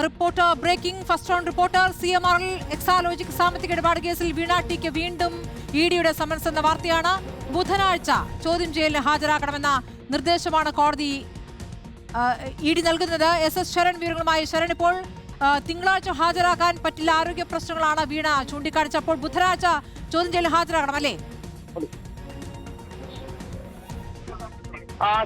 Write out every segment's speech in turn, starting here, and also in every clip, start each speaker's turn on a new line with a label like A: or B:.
A: Reporter breaking first on reporter CMRL Exalogic സാമ്പത്തിക ഇടപാട് കേസിൽ വീണ ടിക്ക് വീണ്ടും EDയുടെ സമൻസ് എന്ന വാർത്തയാണ്. ബുധനാഴ്ച ചോദ്യം ചെയ്യലിന് ഹാജരാക്കണമെന്ന നിർദ്ദേശമാണ് കോടതി ED നൽകുന്നത്. SS ശരൺ വിവരങ്ങളുമായി. ശരൺ, ഇപ്പോൾ തിങ്കളാഴ്ച ഹാജരാക്കാൻ പറ്റില്ല, ആരോഗ്യ പ്രശ്നങ്ങളാണ് വീണ ചൂണ്ടിക്കാണിച്ചപ്പോൾ ബുധനാഴ്ച ചോദ്യം ചെയ്യലിന് ഹാജരാക്കണം അല്ലേ?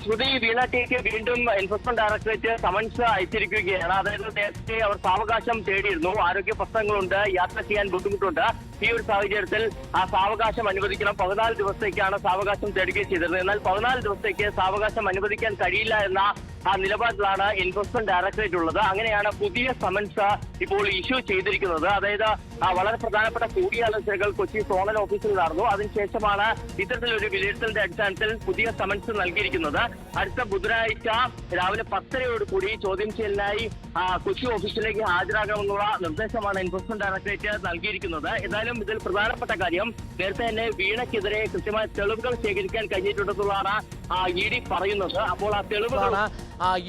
B: ശ്രുതി, വീണ ടിക്ക് വീണ്ടും എൻഫോഴ്സ്മെന്റ് ഡയറക്ടറേറ്റ് സമൻസ് അയച്ചിരിക്കുകയാണ്. അതായത് നേരത്തെ അവർ സാവകാശം തേടിയിരുന്നു. ആരോഗ്യ പ്രശ്നങ്ങളുണ്ട്, യാത്ര ചെയ്യാൻ ബുദ്ധിമുട്ടുണ്ട്. ഈ ഒരു സാഹചര്യത്തിൽ ആ സാവകാശം അനുവദിക്കണം. 14 ദിവസത്തേക്കാണ് സാവകാശം തേടുകയും ചെയ്തിരുന്നത്. എന്നാൽ 14 ദിവസത്തേക്ക് സാവകാശം അനുവദിക്കാൻ കഴിയില്ല എന്ന ആ നിലപാടിലാണ് എൻഫോഴ്സ്മെന്റ് ഡയറക്ടറേറ്റ് ഉള്ളത്. അങ്ങനെയാണ് പുതിയ സമൻസ് ഇപ്പോൾ ഇഷ്യൂ ചെയ്തിരിക്കുന്നത്. അതായത് വളരെ പ്രധാനപ്പെട്ട കൂടിയാലോചനകൾ കൊച്ചി സോണൽ ഓഫീസിൽ നടന്നു. അതിനുശേഷമാണ് ഇത്തരത്തിലൊരു വിലയിരുത്തലിന്റെ അടിസ്ഥാനത്തിൽ പുതിയ സമൻസ് നൽകിയിരിക്കുന്നത്. അടുത്ത ബുധനാഴ്ച രാവിലെ 10:30 ചോദ്യം ചെയ്യലിനായി കൊച്ചി ഓഫീസിലേക്ക് ഹാജരാകണമെന്നുള്ള നിർദ്ദേശമാണ് എൻഫോഴ്സ്മെന്റ് ഡയറക്ടറേറ്റ് നൽകിയിരിക്കുന്നത്. എന്നാലും ഇതിൽ പ്രധാനപ്പെട്ട കാര്യം, നേരത്തെ തന്നെ വീണയ്ക്കെതിരെ കൃത്യമായ തെളിവുകൾ ശേഖരിക്കാൻ കഴിഞ്ഞിട്ടുണ്ടെന്നുള്ളതാണ് ED പറയുന്നത്. അപ്പോൾ ആ തെളിവുകളാണ്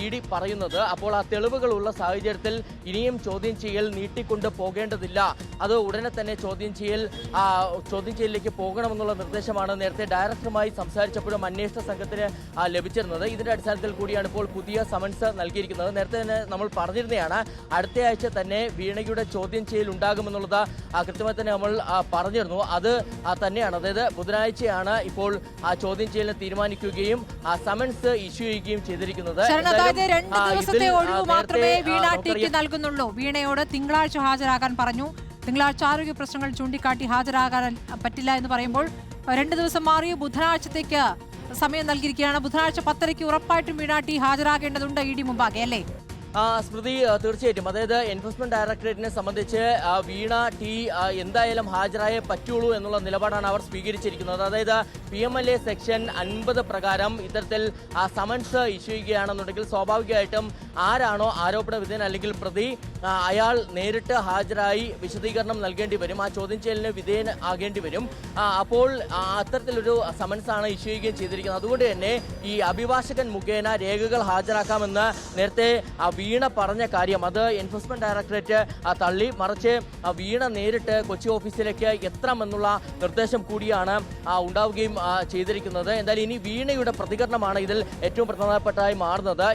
C: ED പറയുന്നത്. അപ്പോൾ ആ തെളിവുകളുള്ള സാഹചര്യത്തിൽ ഇനിയും ചോദ്യം ചെയ്യൽ നീട്ടിക്കൊണ്ട് പോകേണ്ടതില്ല, അത് ഉടനെ തന്നെ ചോദ്യം ചെയ്യലിലേക്ക് പോകണമെന്നുള്ള നിർദ്ദേശമാണ് നേരത്തെ ഡയറക്ടറുമായി സംസാരിച്ചപ്പോഴും അന്വേഷണ സംഘത്തിന് ലഭിച്ചിരുന്നത്. ഇതിന്റെ അടിസ്ഥാനത്തിൽ കൂടിയാണ് ഇപ്പോൾ പുതിയ സമൻസ് നൽകിയിരിക്കുന്നത്. നേരത്തെ തന്നെ നമ്മൾ പറഞ്ഞിരുന്നതാണ്, അടുത്ത ആഴ്ച തന്നെ വീണയുടെ ചോദ്യം ചെയ്യൽ ഉണ്ടാകുമെന്നുള്ളത് കൃത്യമായി തന്നെ നമ്മൾ പറഞ്ഞിരുന്നു. അത് തന്നെയാണ്, അതായത് ബുധനാഴ്ചയാണ് ഇപ്പോൾ ചോദ്യം ചെയ്യലിന് തീരുമാനിക്കുകയും സമൻസ് ഇഷ്യൂ ചെയ്യുകയും ചെയ്തിരിക്കുന്നത്.
A: അതായത് 2 ദിവസത്തെ ഒഴിവ് മാത്രമേ വീണ ടിക്ക് നൽകുന്നുള്ളൂ. വീണയോട് തിങ്കളാഴ്ച ഹാജരാകാൻ പറഞ്ഞു. തിങ്കളാഴ്ച ആരോഗ്യ പ്രശ്നങ്ങൾ ചൂണ്ടിക്കാട്ടി ഹാജരാകാൻ പറ്റില്ല എന്ന് പറയുമ്പോൾ 2 ദിവസം മാറി ബുധനാഴ്ചത്തേക്ക് സമയം നൽകിയിരിക്കുകയാണ്. ബുധനാഴ്ച 10:30 ഉറപ്പായിട്ടും വീണ ടി ഹാജരാകേണ്ടതുണ്ട് ED മുമ്പാകെ അല്ലേ?
C: സ്മൃതി, തീർച്ചയായിട്ടും. അതായത് എൻഫോഴ്സ്മെന്റ് ഡയറക്ടറേറ്റിനെ സംബന്ധിച്ച് വീണ ടി എന്തായാലും ഹാജരായേ പറ്റുള്ളൂ എന്നുള്ള നിലപാടാണ് അവർ സ്വീകരിച്ചിരിക്കുന്നത്. അതായത് PMLA സെക്ഷൻ 50 പ്രകാരം ഇത്തരത്തിൽ സമൻസ് ഇഷ്യൂ ചെയ്യുകയാണെന്നുണ്ടെങ്കിൽ സ്വാഭാവികമായിട്ടും ആരാണോ ആരോപണ വിധേയൻ അല്ലെങ്കിൽ പ്രതി, അയാൾ നേരിട്ട് ഹാജരായി വിശദീകരണം നൽകേണ്ടി വരും, ആ ചോദ്യം ചെയ്യലിന് വിധേയൻ ആകേണ്ടി വരും. അപ്പോൾ അത്തരത്തിലൊരു സമൻസാണ് ഇഷ്യൂ ചെയ്യുകയും ചെയ്തിരിക്കുന്നത്. അതുകൊണ്ട് തന്നെ ഈ അഭിഭാഷകൻ മുഖേന രേഖകൾ ഹാജരാക്കാമെന്ന് നേരത്തെ വീണ പറഞ്ഞ കാര്യം അത് എൻഫോഴ്സ്മെന്റ് ഡയറക്ടറേറ്റ് തള്ളി. മറിച്ച് വീണ നേരിട്ട് കൊച്ചി ഓഫീസിലേക്ക് എത്തണമെന്നുള്ള നിർദ്ദേശം കൂടിയാണ് ഉണ്ടാവുകയും ചെയ്തിരിക്കുന്നത്. എന്തായാലും ഇനി വീണയുടെ പ്രതികരണമാണ് ഇതിൽ ഏറ്റവും പ്രധാനപ്പെട്ടതായി മാറുന്നത്.